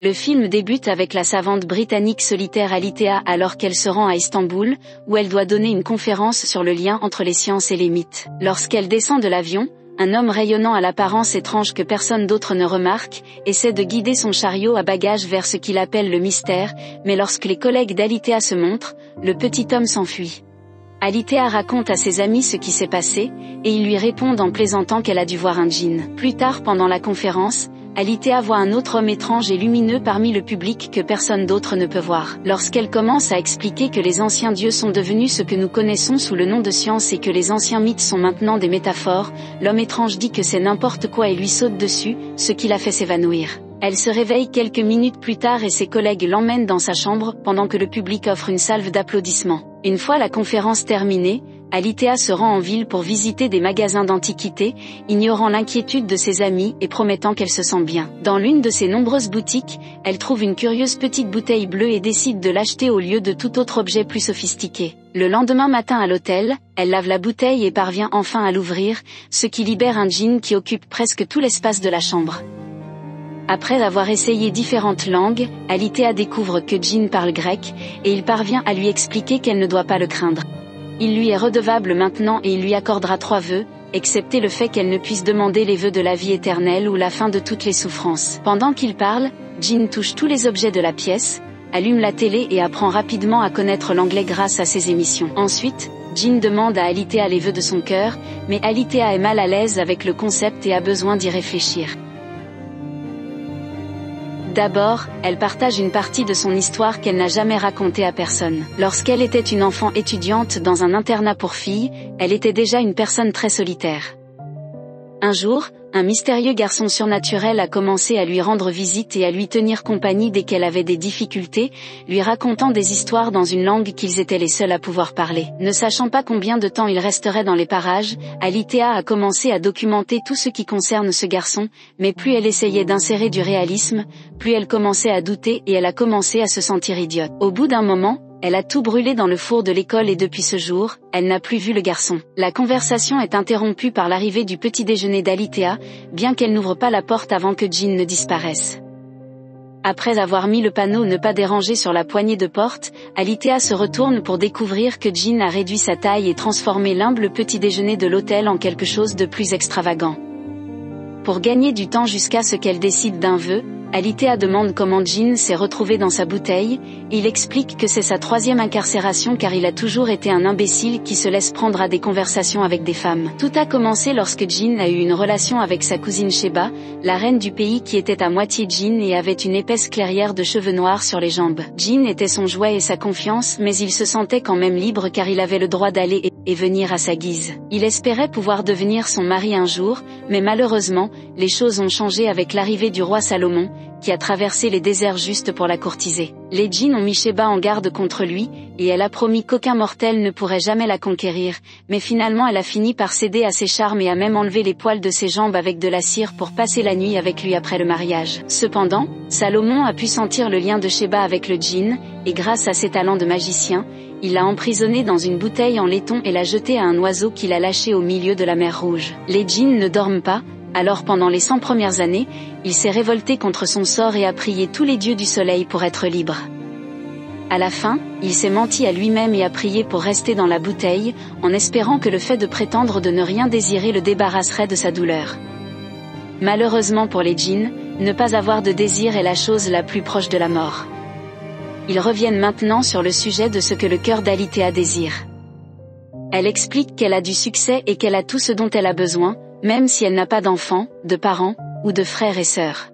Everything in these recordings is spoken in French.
Le film débute avec la savante britannique solitaire Alitea alors qu'elle se rend à Istanbul, où elle doit donner une conférence sur le lien entre les sciences et les mythes. Lorsqu'elle descend de l'avion, un homme rayonnant à l'apparence étrange que personne d'autre ne remarque, essaie de guider son chariot à bagages vers ce qu'il appelle le mystère, mais lorsque les collègues d'Alitea se montrent, le petit homme s'enfuit. Alitea raconte à ses amis ce qui s'est passé, et ils lui répondent en plaisantant qu'elle a dû voir un djinn. Plus tard pendant la conférence, Alitea voit un autre homme étrange et lumineux parmi le public que personne d'autre ne peut voir. Lorsqu'elle commence à expliquer que les anciens dieux sont devenus ce que nous connaissons sous le nom de science et que les anciens mythes sont maintenant des métaphores, l'homme étrange dit que c'est n'importe quoi et lui saute dessus, ce qui la fait s'évanouir. Elle se réveille quelques minutes plus tard et ses collègues l'emmènent dans sa chambre pendant que le public offre une salve d'applaudissements. Une fois la conférence terminée, Alitea se rend en ville pour visiter des magasins d'antiquités, ignorant l'inquiétude de ses amis et promettant qu'elle se sent bien. Dans l'une de ses nombreuses boutiques, elle trouve une curieuse petite bouteille bleue et décide de l'acheter au lieu de tout autre objet plus sophistiqué. Le lendemain matin à l'hôtel, elle lave la bouteille et parvient enfin à l'ouvrir, ce qui libère un djinn qui occupe presque tout l'espace de la chambre. Après avoir essayé différentes langues, Alitea découvre que Djinn parle grec, et il parvient à lui expliquer qu'elle ne doit pas le craindre. Il lui est redevable maintenant et il lui accordera 3 vœux, excepté le fait qu'elle ne puisse demander les vœux de la vie éternelle ou la fin de toutes les souffrances. Pendant qu'il parle, Djinn touche tous les objets de la pièce, allume la télé et apprend rapidement à connaître l'anglais grâce à ses émissions. Ensuite, Djinn demande à Alitea les vœux de son cœur, mais Alitea est mal à l'aise avec le concept et a besoin d'y réfléchir. D'abord, elle partage une partie de son histoire qu'elle n'a jamais racontée à personne. Lorsqu'elle était une enfant étudiante dans un internat pour filles, elle était déjà une personne très solitaire. Un jour, un mystérieux garçon surnaturel a commencé à lui rendre visite et à lui tenir compagnie dès qu'elle avait des difficultés, lui racontant des histoires dans une langue qu'ils étaient les seuls à pouvoir parler. Ne sachant pas combien de temps il resterait dans les parages, Alitea a commencé à documenter tout ce qui concerne ce garçon, mais plus elle essayait d'insérer du réalisme, plus elle commençait à douter et elle a commencé à se sentir idiote. Au bout d'un moment, elle a tout brûlé dans le four de l'école et depuis ce jour, elle n'a plus vu le garçon. La conversation est interrompue par l'arrivée du petit déjeuner d'Alitea, bien qu'elle n'ouvre pas la porte avant que Djinn ne disparaisse. Après avoir mis le panneau ne pas déranger sur la poignée de porte, Alitea se retourne pour découvrir que Djinn a réduit sa taille et transformé l'humble petit déjeuner de l'hôtel en quelque chose de plus extravagant. Pour gagner du temps jusqu'à ce qu'elle décide d'un vœu, Alitea demande comment Djinn s'est retrouvé dans sa bouteille, et il explique que c'est sa 3e incarcération car il a toujours été un imbécile qui se laisse prendre à des conversations avec des femmes. Tout a commencé lorsque Djinn a eu une relation avec sa cousine Sheba, la reine du pays qui était à moitié djinn et avait une épaisse clairière de cheveux noirs sur les jambes. Djinn était son jouet et sa confiance mais il se sentait quand même libre car il avait le droit d'aller et venir à sa guise. Il espérait pouvoir devenir son mari un jour, mais malheureusement, les choses ont changé avec l'arrivée du roi Salomon, qui a traversé les déserts juste pour la courtiser. Les djinns ont mis Sheba en garde contre lui, et elle a promis qu'aucun mortel ne pourrait jamais la conquérir, mais finalement elle a fini par céder à ses charmes et a même enlevé les poils de ses jambes avec de la cire pour passer la nuit avec lui après le mariage. Cependant, Salomon a pu sentir le lien de Sheba avec le djinn, et grâce à ses talents de magicien, il l'a emprisonnée dans une bouteille en laiton et l'a jetée à un oiseau qu'il a lâché au milieu de la mer Rouge. Les djinns ne dorment pas, alors pendant les 100 premières années, il s'est révolté contre son sort et a prié tous les dieux du soleil pour être libre. À la fin, il s'est menti à lui-même et a prié pour rester dans la bouteille, en espérant que le fait de prétendre de ne rien désirer le débarrasserait de sa douleur. Malheureusement pour les djinns, ne pas avoir de désir est la chose la plus proche de la mort. Ils reviennent maintenant sur le sujet de ce que le cœur d'Alitea désire. Elle explique qu'elle a du succès et qu'elle a tout ce dont elle a besoin, même si elle n'a pas d'enfants, de parents, ou de frères et sœurs.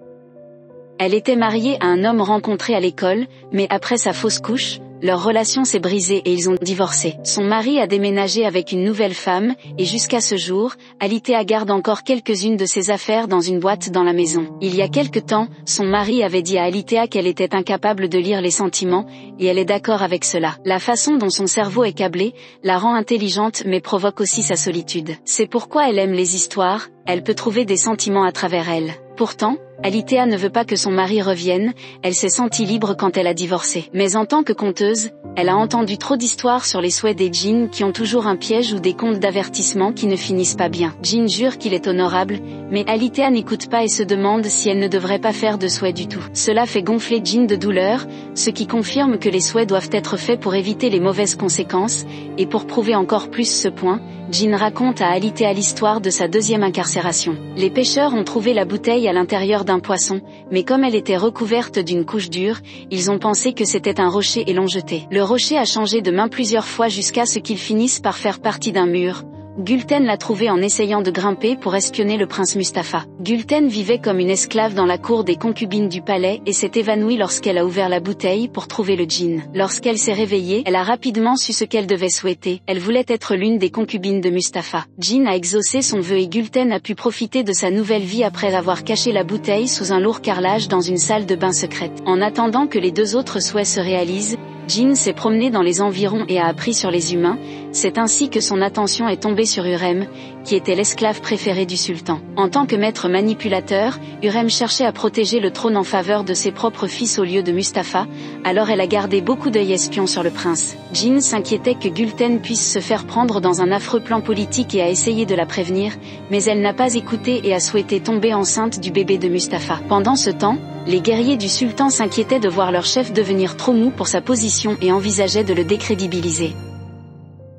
Elle était mariée à un homme rencontré à l'école, mais après sa fausse couche, leur relation s'est brisée et ils ont divorcé. Son mari a déménagé avec une nouvelle femme, et jusqu'à ce jour, Alitea garde encore quelques-unes de ses affaires dans une boîte dans la maison. Il y a quelque temps, son mari avait dit à Alitea qu'elle était incapable de lire les sentiments, et elle est d'accord avec cela. La façon dont son cerveau est câblé, la rend intelligente mais provoque aussi sa solitude. C'est pourquoi elle aime les histoires, elle peut trouver des sentiments à travers elles. Pourtant, Alitéa ne veut pas que son mari revienne, elle s'est sentie libre quand elle a divorcé. Mais en tant que conteuse, elle a entendu trop d'histoires sur les souhaits des djinns qui ont toujours un piège ou des contes d'avertissement qui ne finissent pas bien. Djinn jure qu'il est honorable, mais Alitéa n'écoute pas et se demande si elle ne devrait pas faire de souhaits du tout. Cela fait gonfler Djinn de douleur, ce qui confirme que les souhaits doivent être faits pour éviter les mauvaises conséquences, et pour prouver encore plus ce point, Djinn raconte à Alitéa l'histoire de sa deuxième incarcération. Les pêcheurs ont trouvé la bouteille à l'intérieur d'un poisson, mais comme elle était recouverte d'une couche dure, ils ont pensé que c'était un rocher et l'ont jeté. Le rocher a changé de main plusieurs fois jusqu'à ce qu'il finisse par faire partie d'un mur. Gulten l'a trouvé en essayant de grimper pour espionner le prince Mustapha. Gulten vivait comme une esclave dans la cour des concubines du palais et s'est évanouie lorsqu'elle a ouvert la bouteille pour trouver le djinn. Lorsqu'elle s'est réveillée, elle a rapidement su ce qu'elle devait souhaiter. Elle voulait être l'une des concubines de Mustapha. Djinn a exaucé son vœu et Gulten a pu profiter de sa nouvelle vie après avoir caché la bouteille sous un lourd carrelage dans une salle de bain secrète. En attendant que les deux autres souhaits se réalisent, Djinn s'est promené dans les environs et a appris sur les humains, c'est ainsi que son attention est tombée sur Hurrem, qui était l'esclave préféré du sultan. En tant que maître manipulateur, Hurrem cherchait à protéger le trône en faveur de ses propres fils au lieu de Mustapha, alors elle a gardé beaucoup d'œils espions sur le prince. Djinn s'inquiétait que Gulten puisse se faire prendre dans un affreux plan politique et a essayé de la prévenir, mais elle n'a pas écouté et a souhaité tomber enceinte du bébé de Mustapha. Pendant ce temps, les guerriers du sultan s'inquiétaient de voir leur chef devenir trop mou pour sa position et envisageaient de le décrédibiliser.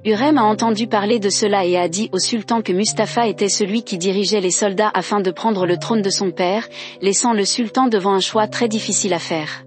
Hurrem a entendu parler de cela et a dit au sultan que Mustapha était celui qui dirigeait les soldats afin de prendre le trône de son père, laissant le sultan devant un choix très difficile à faire.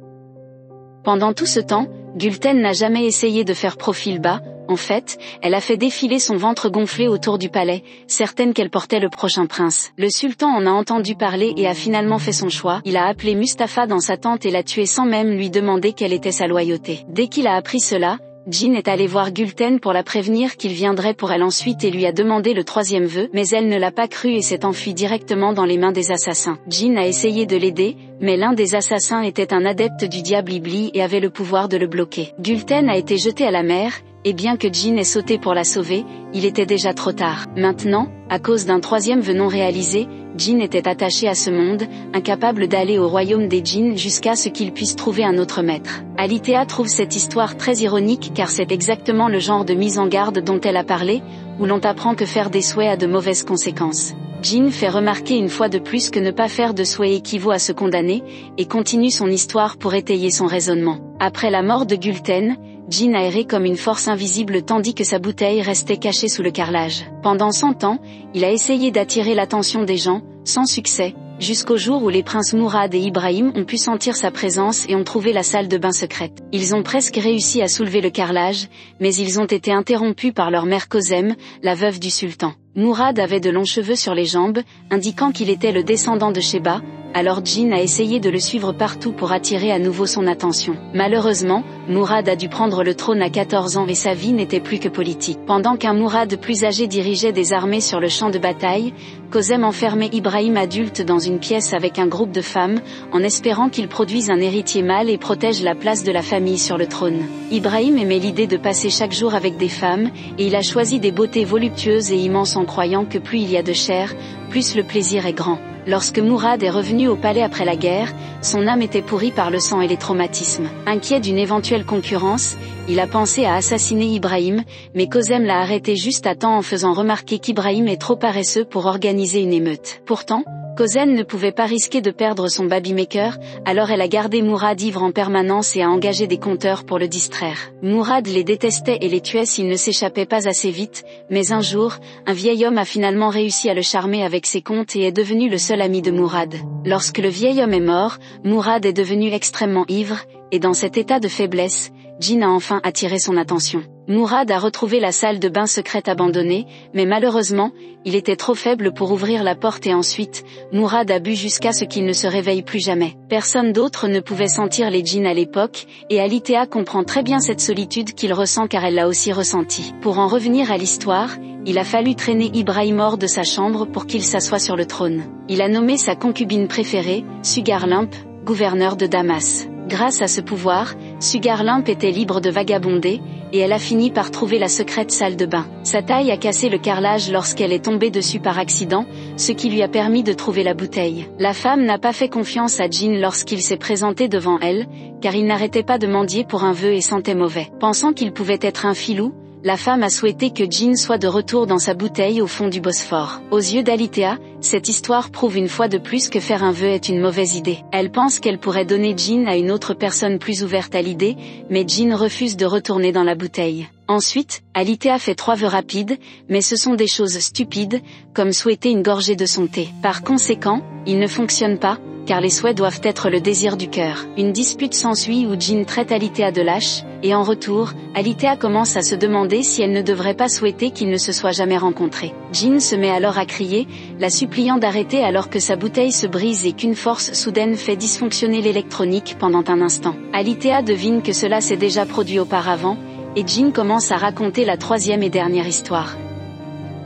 Pendant tout ce temps, Gulten n'a jamais essayé de faire profil bas. En fait, elle a fait défiler son ventre gonflé autour du palais, certaine qu'elle portait le prochain prince. Le sultan en a entendu parler et a finalement fait son choix. Il a appelé Mustapha dans sa tente et l'a tué sans même lui demander quelle était sa loyauté. Dès qu'il a appris cela, Djinn est allé voir Gulten pour la prévenir qu'il viendrait pour elle ensuite et lui a demandé le troisième vœu, mais elle ne l'a pas cru et s'est enfuie directement dans les mains des assassins. Djinn a essayé de l'aider, mais l'un des assassins était un adepte du diable Iblis et avait le pouvoir de le bloquer. Gulten a été jeté à la mer, et bien que Djinn ait sauté pour la sauver, il était déjà trop tard. Maintenant, à cause d'un troisième vœu non réalisé, Djinn était attaché à ce monde, incapable d'aller au royaume des djinns jusqu'à ce qu'il puisse trouver un autre maître. Alitéa trouve cette histoire très ironique car c'est exactement le genre de mise en garde dont elle a parlé, où l'on t'apprend que faire des souhaits a de mauvaises conséquences. Djinn fait remarquer une fois de plus que ne pas faire de souhaits équivaut à se condamner, et continue son histoire pour étayer son raisonnement. Après la mort de Gulten, Djinn a erré comme une force invisible tandis que sa bouteille restait cachée sous le carrelage. Pendant 100 ans, il a essayé d'attirer l'attention des gens, sans succès, jusqu'au jour où les princes Mourad et Ibrahim ont pu sentir sa présence et ont trouvé la salle de bain secrète. Ils ont presque réussi à soulever le carrelage, mais ils ont été interrompus par leur mère Kozem, la veuve du sultan. Mourad avait de longs cheveux sur les jambes, indiquant qu'il était le descendant de Sheba, alors Djinn a essayé de le suivre partout pour attirer à nouveau son attention. Malheureusement, Mourad a dû prendre le trône à 14 ans et sa vie n'était plus que politique. Pendant qu'un Mourad plus âgé dirigeait des armées sur le champ de bataille, Kozem enfermait Ibrahim adulte dans une pièce avec un groupe de femmes, en espérant qu'il produise un héritier mâle et protège la place de la famille sur le trône. Ibrahim aimait l'idée de passer chaque jour avec des femmes, et il a choisi des beautés voluptueuses et immenses en croyant que plus il y a de chair, plus le plaisir est grand. Lorsque Mourad est revenu au palais après la guerre, son âme était pourrie par le sang et les traumatismes. Inquiet d'une éventuelle concurrence, il a pensé à assassiner Ibrahim, mais Kozem l'a arrêté juste à temps en faisant remarquer qu'Ibrahim est trop paresseux pour organiser une émeute. Pourtant, Kozem ne pouvait pas risquer de perdre son babymaker, alors elle a gardé Mourad ivre en permanence et a engagé des conteurs pour le distraire. Mourad les détestait et les tuait s'il ne s'échappait pas assez vite, mais un jour, un vieil homme a finalement réussi à le charmer avec ses contes et est devenu le seul ami de Mourad. Lorsque le vieil homme est mort, Mourad est devenu extrêmement ivre, et dans cet état de faiblesse, Djinn a enfin attiré son attention. Mourad a retrouvé la salle de bain secrète abandonnée, mais malheureusement, il était trop faible pour ouvrir la porte et ensuite, Mourad a bu jusqu'à ce qu'il ne se réveille plus jamais. Personne d'autre ne pouvait sentir les djinns à l'époque, et Alitéa comprend très bien cette solitude qu'il ressent car elle l'a aussi ressentie. Pour en revenir à l'histoire, il a fallu traîner Ibrahim hors de sa chambre pour qu'il s'assoie sur le trône. Il a nommé sa concubine préférée, Sugarlimp, gouverneur de Damas. Grâce à ce pouvoir, Sugarlimp était libre de vagabonder, et elle a fini par trouver la secrète salle de bain. Sa taille a cassé le carrelage lorsqu'elle est tombée dessus par accident, ce qui lui a permis de trouver la bouteille. La femme n'a pas fait confiance à Jean lorsqu'il s'est présenté devant elle, car il n'arrêtait pas de mendier pour un vœu et sentait mauvais. Pensant qu'il pouvait être un filou, la femme a souhaité que Jean soit de retour dans sa bouteille au fond du Bosphore. Aux yeux d'Alitea, cette histoire prouve une fois de plus que faire un vœu est une mauvaise idée. Elle pense qu'elle pourrait donner Jean à une autre personne plus ouverte à l'idée, mais Jean refuse de retourner dans la bouteille. Ensuite, Alitea fait 3 vœux rapides, mais ce sont des choses stupides, comme souhaiter une gorgée de son thé. Par conséquent, ils ne fonctionnent pas, car les souhaits doivent être le désir du cœur. Une dispute s'ensuit où Jean traite Alitea de lâche, et en retour, Alitea commence à se demander si elle ne devrait pas souhaiter qu'ils ne se soient jamais rencontrés. Jean se met alors à crier, la suppliant d'arrêter alors que sa bouteille se brise et qu'une force soudaine fait dysfonctionner l'électronique pendant un instant. Alitea devine que cela s'est déjà produit auparavant, et Jean commence à raconter la 3e et dernière histoire.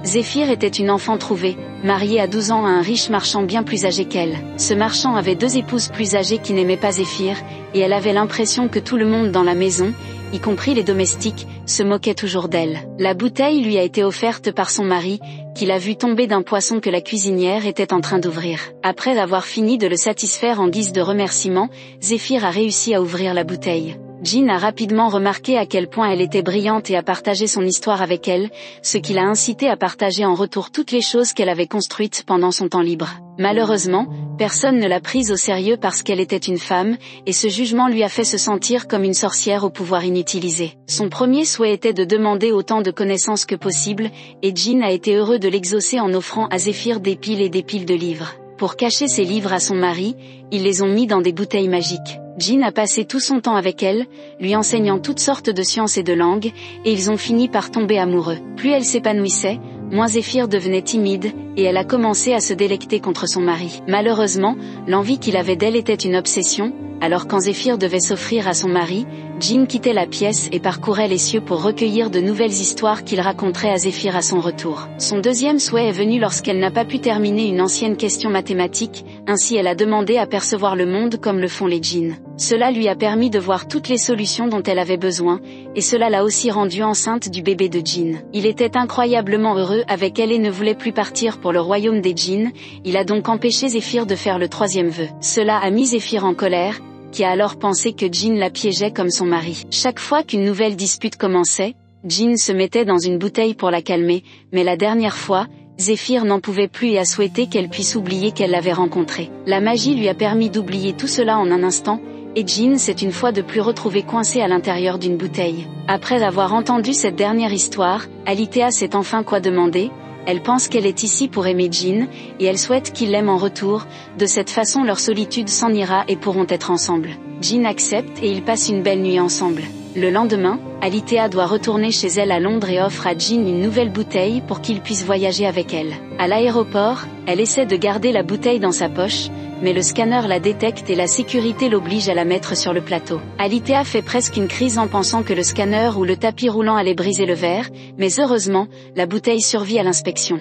Zéphyr était une enfant trouvée, mariée à 12 ans à un riche marchand bien plus âgé qu'elle. Ce marchand avait 2 épouses plus âgées qui n'aimaient pas Zéphyr, et elle avait l'impression que tout le monde dans la maison, y compris les domestiques, se moquait toujours d'elle. La bouteille lui a été offerte par son mari, qui l'a vue tomber d'un poisson que la cuisinière était en train d'ouvrir. Après avoir fini de le satisfaire en guise de remerciement, Zéphyr a réussi à ouvrir la bouteille. Jean a rapidement remarqué à quel point elle était brillante et a partagé son histoire avec elle, ce qui l'a incité à partager en retour toutes les choses qu'elle avait construites pendant son temps libre. Malheureusement, personne ne l'a prise au sérieux parce qu'elle était une femme, et ce jugement lui a fait se sentir comme une sorcière au pouvoir inutilisé. Son premier souhait était de demander autant de connaissances que possible, et Jean a été heureux de l'exaucer en offrant à Zéphyr des piles et des piles de livres. Pour cacher ses livres à son mari, ils les ont mis dans des bouteilles magiques. Jean a passé tout son temps avec elle, lui enseignant toutes sortes de sciences et de langues, et ils ont fini par tomber amoureux. Plus elle s'épanouissait, moins Zéphyr devenait timide, et elle a commencé à se délecter contre son mari. Malheureusement, l'envie qu'il avait d'elle était une obsession, alors quand Zéphyr devait s'offrir à son mari, Jean quittait la pièce et parcourait les cieux pour recueillir de nouvelles histoires qu'il raconterait à Zéphyr à son retour. Son 2e souhait est venu lorsqu'elle n'a pas pu terminer une ancienne question mathématique, ainsi elle a demandé à percevoir le monde comme le font les djinns. Cela lui a permis de voir toutes les solutions dont elle avait besoin, et cela l'a aussi rendue enceinte du bébé de djinn. Il était incroyablement heureux avec elle et ne voulait plus partir pour le royaume des djinns, il a donc empêché Zéphyr de faire le 3e vœu. Cela a mis Zéphyr en colère, qui a alors pensé que Jean la piégeait comme son mari. Chaque fois qu'une nouvelle dispute commençait, Jean se mettait dans une bouteille pour la calmer, mais la dernière fois, Zéphyr n'en pouvait plus et a souhaité qu'elle puisse oublier qu'elle l'avait rencontré. La magie lui a permis d'oublier tout cela en un instant, et Jean s'est une fois de plus retrouvé coincé à l'intérieur d'une bouteille. Après avoir entendu cette dernière histoire, Alitea sait enfin quoi demander. Elle pense qu'elle est ici pour aimer Jean, et elle souhaite qu'il l'aime en retour, de cette façon leur solitude s'en ira et pourront être ensemble. Jean accepte et ils passent une belle nuit ensemble. Le lendemain, Alitea doit retourner chez elle à Londres et offre à Jean une nouvelle bouteille pour qu'il puisse voyager avec elle. À l'aéroport, elle essaie de garder la bouteille dans sa poche, mais le scanner la détecte et la sécurité l'oblige à la mettre sur le plateau. Alitea fait presque une crise en pensant que le scanner ou le tapis roulant allait briser le verre, mais heureusement, la bouteille survit à l'inspection.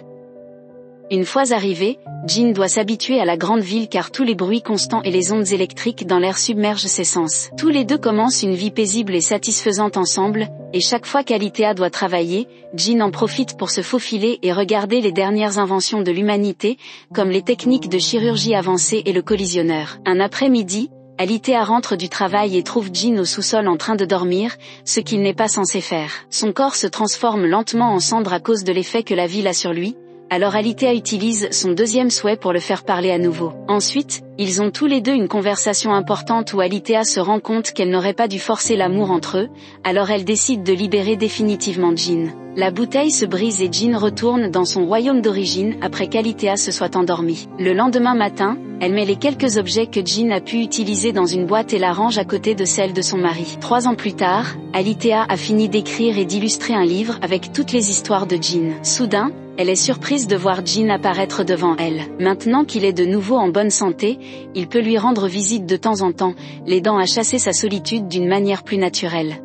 Une fois arrivée, Jean doit s'habituer à la grande ville car tous les bruits constants et les ondes électriques dans l'air submergent ses sens. Tous les deux commencent une vie paisible et satisfaisante ensemble, et chaque fois qu'Alitea doit travailler, Jean en profite pour se faufiler et regarder les dernières inventions de l'humanité, comme les techniques de chirurgie avancée et le collisionneur. Un après-midi, Alitea rentre du travail et trouve Jean au sous-sol en train de dormir, ce qu'il n'est pas censé faire. Son corps se transforme lentement en cendre à cause de l'effet que la ville a sur lui. Alors Alitea utilise son 2e souhait pour le faire parler à nouveau. Ensuite, ils ont tous les deux une conversation importante où Alitea se rend compte qu'elle n'aurait pas dû forcer l'amour entre eux, alors elle décide de libérer définitivement Jean. La bouteille se brise et Jean retourne dans son royaume d'origine après qu'Alitea se soit endormie. Le lendemain matin, elle met les quelques objets que Jean a pu utiliser dans une boîte et la range à côté de celle de son mari. 3 ans plus tard, Alitea a fini d'écrire et d'illustrer un livre avec toutes les histoires de Jean. Soudain, elle est surprise de voir Jean apparaître devant elle. Maintenant qu'il est de nouveau en bonne santé, il peut lui rendre visite de temps en temps, l'aidant à chasser sa solitude d'une manière plus naturelle.